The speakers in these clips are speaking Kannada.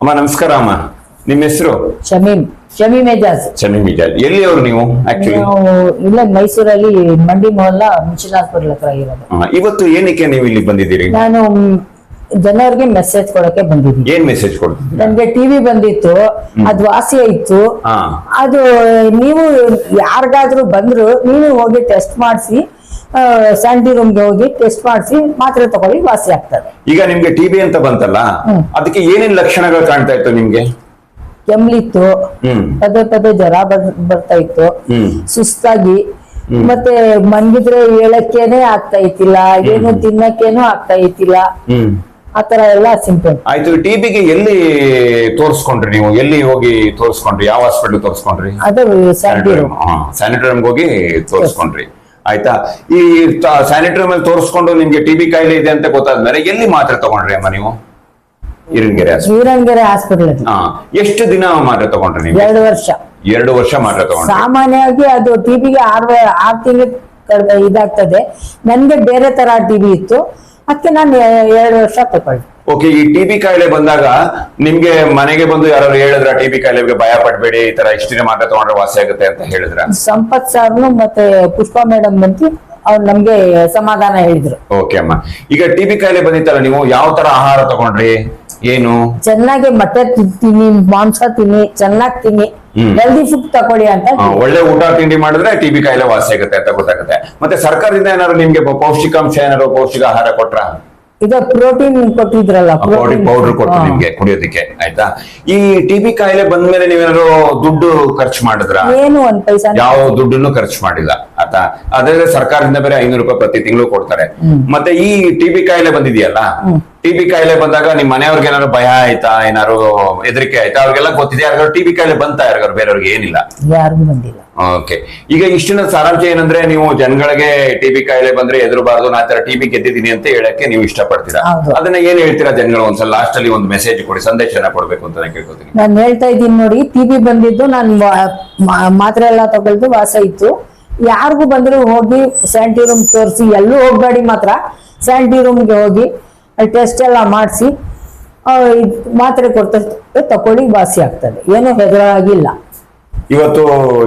ಅಮ್ಮ ನಮಸ್ಕಾರ ಅಮ್ಮ. ನಿಮ್ಮ ಹೆಸರು? ಶಮೀಮ್ ಎಜಾಜ್. ಶಮೀಮ್ ಎಜಾಜ್. ಎಲ್ಲಿ ಅವರು ನೀವು ಆಕ್ಚುಲಿ? ಇಲ್ಲ, ಮೈಸೂರಲ್ಲಿ ಮಂಡಿ ಮೊಹಲ್ಲ ಮುನ್ಸಿಲಾಪುರ ಹತ್ರ ಇರೋದು. ಇವತ್ತು ಏನಕ್ಕೆ ನೀವು ಇಲ್ಲಿ ಬಂದಿದ್ದೀರಿ? ನಾನು ಜನರಿಗೆ ಮೆಸೇಜ್ ಕೊಡಕ್ಕೆ ಬಂದಿದ್ದೀನಿ. ಏನ್ ಮೆಸೇಜ್ ಕೊಡ್ತಿದ್ದೀರಿ? ನನ್ಗೆ ಟಿವಿ ಬಂದಿತ್ತು, ಅದು ವಾಸಿ ಆಯ್ತು. ಅದು ನೀವು ಯಾರಿಗಾದ್ರೂ ಬಂದ್ರು ನೀವು ಹೋಗಿ ಟೆಸ್ಟ್ ಮಾಡಿಸಿ, ಸ್ಯಾಂಡಿ ರೂಮ್ಗೆ ಹೋಗಿ ಟೆಸ್ಟ್ ಮಾಡಿಸಿ ಮಾತ್ರೆ ತಗೊಳ್ಳಿ, ವಾಸಿ ಆಗ್ತದೆ. ಈಗ ನಿಮ್ಗೆ ಟಿಬಿ ಅಂತ ಬಂತಲ್ಲ, ಅದಕ್ಕೆ ಏನೇನ್ ಲಕ್ಷಣಗಳು ಕಾಣ್ತಾ ಇತ್ತು ನಿಮ್ಗೆ? ಕೆಮ್ಲಿತ್ತು, ಪದೇ ಪದೇ ಜ್ವರ ಬರ್ತಾ ಇತ್ತು, ಸುಸ್ತಾಗಿ, ಮತ್ತೆ ಮನ್ಗಿದ್ರೆ ಹೇಳಕ್ಕೇನೆ ಆಗ್ತಾ ಇತ್ತಿಲ್ಲ, ಏನು ತಿನ್ನಕ್ಕೇನು ಆಗ್ತಾ ಇತ್ತಿಲ್ಲ, ಆತರ ಎಲ್ಲ ಸಿಂಪ್ಟಮ್ ಆಯ್ತು. ಟಿಬಿಗೆ ಎಲ್ಲಿ ತೋರಿಸ್ಕೊಂಡ್ರಿ ನೀವು? ಎಲ್ಲಿ ಹೋಗಿ ತೋರಿಸ್ಕೊಂಡ್ರಿ? ಯಾವ ಹಾಸ್ಪಿಟಲ್ ತೋರಿಸ್ಕೊಂಡ್ರಿ? ಅದು ಸ್ಯಾನಿಟೋರಿಯಂ ಹೋಗಿ ತೋರಿಸ್ಕೊಂಡ್ರಿ. ಆಯ್ತಾ? ಈ ಸ್ಯಾನಿಟೋರಿಯಂ ಅಲ್ಲಿ ತೋರಿಸ್ಕೊಂಡು ನಿಮ್ಗೆ ಟಿಬಿ ಕಾಯಿಲೆ ಇದೆ ಅಂತ ಗೊತ್ತಾದ್ಮೇಲೆ ಎಲ್ಲಿ ಮಾತ್ರೆ ತಗೊಂಡ್ರಿ ಅಮ್ಮ ನೀವು? ವೀರಂಗೆರೆ ಹಾಸ್ಪಿಟಲ್. ಎಷ್ಟು ದಿನ ಮಾತ್ರೆ ತಗೊಂಡ್ರಿ ನೀವು? 2 ವರ್ಷ. 2 ವರ್ಷ ಮಾತ್ರೆ ತಗೊಂಡ್ರಿ. ಸಾಮಾನ್ಯವಾಗಿ ಅದು ಟಿಬಿಗೆ 6 ತಿಂಗಳು ಇದಾಗ್ತದೆ. ನನ್ಗೆ ಬೇರೆ ತರ ಟಿಬಿ ಇತ್ತು, ಅದಕ್ಕೆ ನಾನು 2 ವರ್ಷ ತಗೊಳ್ಳಿ. ಓಕೆ. ಈ ಟಿಬಿ ಕಾಯಿಲೆ ಬಂದಾಗ ನಿಮ್ಗೆ ಮನೆಗೆ ಬಂದು ಯಾರು ಹೇಳಿದ್ರ ಟಿಬಿ ಕಾಯಿಲೆಗೆ ಭಯ ಪಡ್ಬೇಡಿ, ಈ ತರ ಇಷ್ಟಿನ ಮಾತ್ರೆ ತಗೊಂಡ್ರೆ ವಾಸಿ ಆಗುತ್ತೆ ಅಂತ ಹೇಳಿದ್ರ? ಸಂಪತ್ ಸಾರ್ನು ಮತ್ತೆ ಪುಷ್ಪಾ ಮೇಡಮ್ ಬಂತು, ಅವ್ರು ನಮ್ಗೆ ಸಮಾಧಾನ ಹೇಳಿದ್ರು. ಓಕೆ ಅಮ್ಮ. ಈಗ ಟಿಬಿ ಕಾಯಿಲೆ ಬಂದಿತ್ತಲ್ಲ, ನೀವು ಯಾವ ತರ ಆಹಾರ ತಗೊಂಡ್ರಿ? ಏನು? ಚೆನ್ನಾಗಿ ಮೊಟ್ಟೆ ತಿನ್ನಿ, ಮಾಂಸ ತಿನ್ನಿ, ಚೆನ್ನಾಗಿ ತಿನ್ನಿ, ಹೆಲ್ದಿ ಫುಡ್ ತಗೊಳ್ಳಿ ಅಂತ. ಒಳ್ಳೆ ಊಟ ತಿಂಡಿ ಮಾಡಿದ್ರೆ ಟಿಬಿ ಕಾಯಿಲೆ ವಾಸಿ ಆಗುತ್ತೆ ಅಂತ ಗೊತ್ತಾಗುತ್ತೆ. ಮತ್ತೆ ಸರ್ಕಾರದಿಂದ ಏನಾದ್ರು ನಿಮ್ಗೆ ಪೌಷ್ಟಿಕಾಂಶ ಏನಾದ್ರು ಪೌಷ್ಟಿಕ ಆಹಾರ ಕೊಟ್ರ? ಇದು ಪ್ರೋಟೀನ್ ಕೊಟ್ಟಿದ್ರಲ್ಲ, ಪೌಡರ್ ಕೊಟ್ಟು ನಿಮ್ಗೆ ಕುಡಿಯೋದಕ್ಕೆ. ಆಯ್ತಾ? ಈ ಟಿಬಿ ಕಾಯಿಲೆ ಬಂದ್ಮೇಲೆ ನೀವೇನಾದ್ರು ದುಡ್ಡು ಖರ್ಚು ಮಾಡಿದ್ರ? ಏನು 1 ಪೈಸಾ ಯಾವ ದುಡ್ಡನ್ನು ಖರ್ಚು ಮಾಡಿಲ್ಲ. ಆಯ್ತಾ? ಅದೇ ಸರ್ಕಾರದಿಂದ ಬೇರೆ 500 ರೂಪಾಯಿ ಪ್ರತಿ ತಿಂಗಳು ಕೊಡ್ತಾರೆ. ಮತ್ತೆ ಈ ಟಿಬಿ ಕಾಯಿಲೆ ಬಂದಿದೆಯಲ್ಲ, ಟಿಬಿ ಕಾಯಿಲೆ ಬಂದಾಗ ನಿಮ್ ಮನೆಯವ್ರಿಗೆ ಏನಾದ್ರು ಭಯ ಆಯ್ತಾ, ಏನಾದ್ರು ಹೆದರಿಕೆ ಆಯ್ತಾ? ಅವ್ರಿಗೆಲ್ಲ ಗೊತ್ತಿದೆ ಯಾರಿಗಾರು ಟಿಬಿ ಕಾಯಿಲೆ ಬಂತಾ? ಯಾರಿಗಾರು ಬೇರೆಯವ್ರಿಗೆ ಏನಿಲ್ಲ? ಯಾರಿಗೂ ಬಂದಿಲ್ಲ. ಓಕೆ. ಈಗ ಇಷ್ಟಿನ ಸಾರಾಂಶ ಏನಂದ್ರೆ, ನೀವು ಜನಗಳಿಗೆ ಟಿಬಿ ಕಾಯಿಲೆ ಬಂದ್ರೆ ಎದುರುಬಾರ್ದು, ನಾ ತರ ಟಿಬಿ ಗೆದ್ದಿದ್ದೀನಿ ಅಂತ ಹೇಳಕ್ಕೆ ನೀವು ಇಷ್ಟಪಡ್ತೀರಾ. ಅದನ್ನ ಏನ್ ಹೇಳ್ತೀರಾ ಜನಗಳು? ಒಂದ್ಸಲ ಲಾಸ್ಟ್ ಅಲ್ಲಿ ಒಂದು ಮೆಸೇಜ್ ಕೊಡಿ, ಸಂದೇಶನ ಕೊಡ್ಬೇಕು ಅಂತ ನಾನು ಕೇಳ್ಕೊತೀನಿ. ನಾನು ಹೇಳ್ತಾ ಇದ್ದೀನಿ ನೋಡಿ, ಟಿಬಿ ಬಂದಿದ್ದು ನಾನು ಮಾತ್ರೆ ಎಲ್ಲ ತಗೊಳ್ದು ವಾಸ ಇತ್ತು. ಯಾರಿಗೂ ಬಂದ್ರು ಹೋಗಿ ಸ್ಯಾಂಟಿ ರೂಮ್ ತೋರಿಸಿ, ಎಲ್ಲೂ ಹೋಗ್ಬೇಡಿ, ಮಾತ್ರ ಸ್ಯಾಂಟಿ ರೂಮ್ಗೆ ಹೋಗಿ ಟೆಸ್ಟ್ ಎಲ್ಲ ಮಾಡಿಸಿ ಮಾತ್ರೆ ಕೊಡ್ತಾರೆ, ತಕೊಳ್ಳಿ, ವಾಸಿ ಆಗ್ತದೆ, ಏನು ಹೆದರಾಗಿಲ್ಲ. ಇವತ್ತು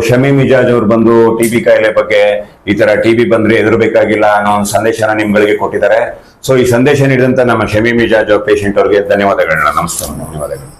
ಶಮೀಮ್ ಎಜಾಜ್ ಅವ್ರು ಬಂದು ಟಿಬಿ ಕಾಯಿಲೆ ಬಗ್ಗೆ, ಈ ತರ ಟಿಬಿ ಬಂದ್ರೆ ಹೆದರ್ಬೇಕಾಗಿಲ್ಲ ಅನ್ನೋ ಒಂದು ಸಂದೇಶನ ನಿಮ್ಗಳಿಗೆ ಕೊಟ್ಟಿದ್ದಾರೆ. ಸೊ ಈ ಸಂದೇಶ ನೀಡಿದಂತ ನಮ್ಮ ಶಮೀಮ್ ಎಜಾಜ್ ಪೇಷಂಟ್ ಅವ್ರಿಗೆ ಧನ್ಯವಾದಗಳನ್ನ. ನಮಸ್ಕಾರ. ಧನ್ಯವಾದಗಳು.